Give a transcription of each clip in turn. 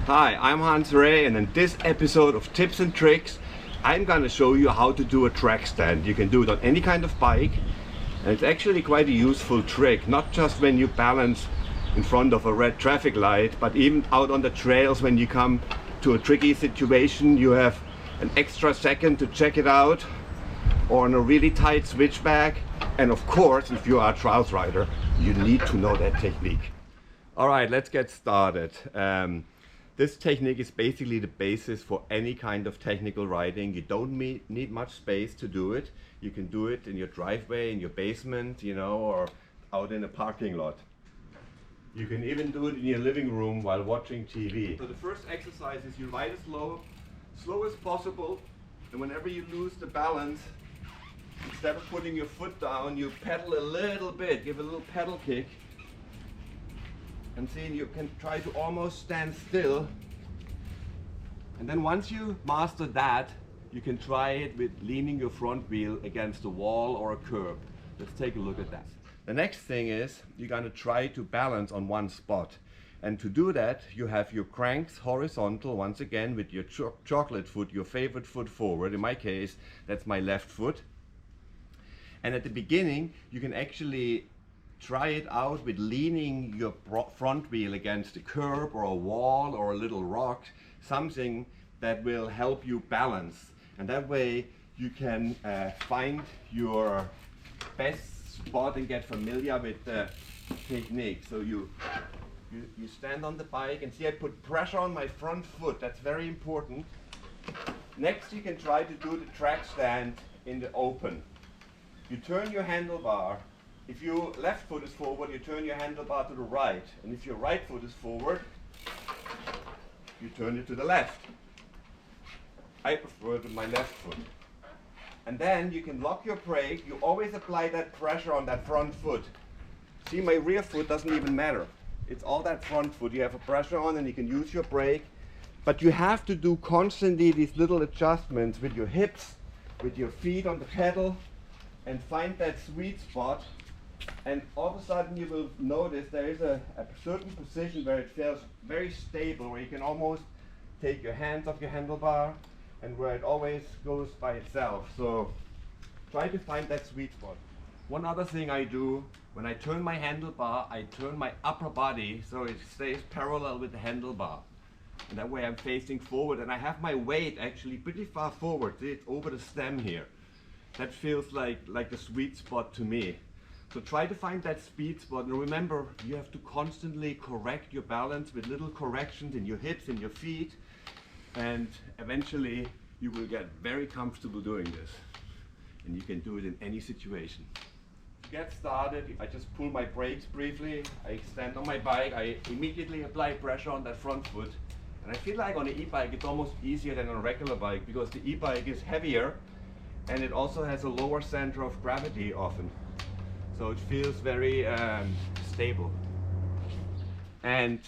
Hi, I'm Hans Ray, and in this episode of Tips and Tricks I'm gonna show you how to do a track stand. You can do it on any kind of bike, and it's actually quite a useful trick, not just when you balance in front of a red traffic light, but even out on the trails when you come to a tricky situation. You have an extra second to check it out, or on a really tight switchback. And of course, if you are a trials rider, you need to know that technique. All right, let's get started. This technique is basically the basis for any kind of technical riding. You don't need much space to do it. You can do it in your driveway, in your basement, you know, or out in a parking lot. You can even do it in your living room while watching TV. So the first exercise is you ride as slow as possible, and whenever you lose the balance, instead of putting your foot down, you pedal a little bit, give a little pedal kick. And see, you can try to almost stand still. And then once you master that, you can try it with leaning your front wheel against a wall or a curb. Let's take a look at that. The next thing is you're going to try to balance on one spot. And to do that, you have your cranks horizontal, once again with your chocolate foot, your favorite foot forward. In my case, that's my left foot. And at the beginning, you can actually try it out with leaning your front wheel against a curb or a wall or a little rock, something that will help you balance. And that way you can find your best spot and get familiar with the technique. So you stand on the bike, and see, I put pressure on my front foot. That's very important. Next, you can try to do the track stand in the open. You turn your handlebar. If your left foot is forward, you turn your handlebar to the right. And if your right foot is forward, you turn it to the left. I prefer it with my left foot. And then you can lock your brake. You always apply that pressure on that front foot. See, my rear foot doesn't even matter. It's all that front foot. You have a pressure on and you can use your brake. But you have to do constantly these little adjustments with your hips, with your feet on the pedal, and find that sweet spot. And all of a sudden you will notice there is a certain position where it feels very stable, where you can almost take your hands off your handlebar, and where it always goes by itself. So try to find that sweet spot. One other thing I do, when I turn my handlebar, I turn my upper body so it stays parallel with the handlebar. And that way I'm facing forward, and I have my weight actually pretty far forward. See, it's over the stem here. That feels like the sweet spot to me. So try to find that sweet spot, and remember, you have to constantly correct your balance with little corrections in your hips and your feet, and eventually you will get very comfortable doing this. And you can do it in any situation. To get started, I just pull my brakes briefly, I stand on my bike, I immediately apply pressure on that front foot. And I feel like on an e-bike it's almost easier than on a regular bike, because the e-bike is heavier and it also has a lower center of gravity often. So it feels very stable. And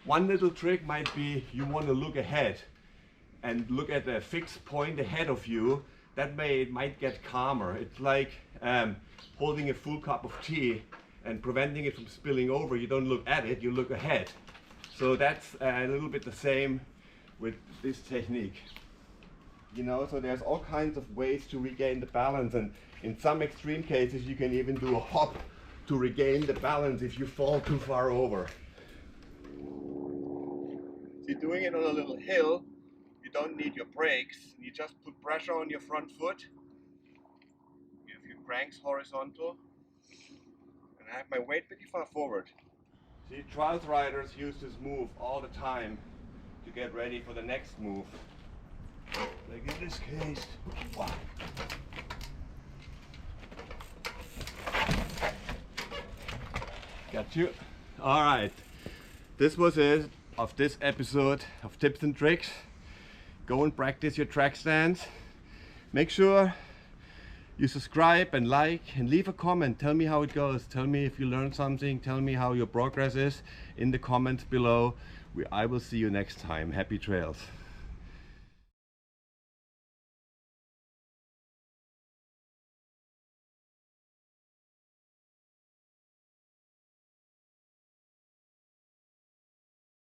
one little trick might be, you want to look ahead and look at a fixed point ahead of you. That way it might get calmer. It's like holding a full cup of tea and preventing it from spilling over. You don't look at it, you look ahead. So that's a little bit the same with this technique. You know, so there's all kinds of ways to regain the balance, and in some extreme cases you can even do a hop to regain the balance if you fall too far over. So you're doing it on a little hill, you don't need your brakes, you just put pressure on your front foot, you have your cranks horizontal, and I have my weight pretty far forward. See, trials riders use this move all the time to get ready for the next move. Like in this case, wow. Got you. All right, this was it of this episode of Tips and Tricks. Go and practice your track stands. Make sure you subscribe and like and leave a comment. Tell me how it goes. Tell me if you learned something. Tell me how your progress is in the comments below. I will see you next time. Happy trails.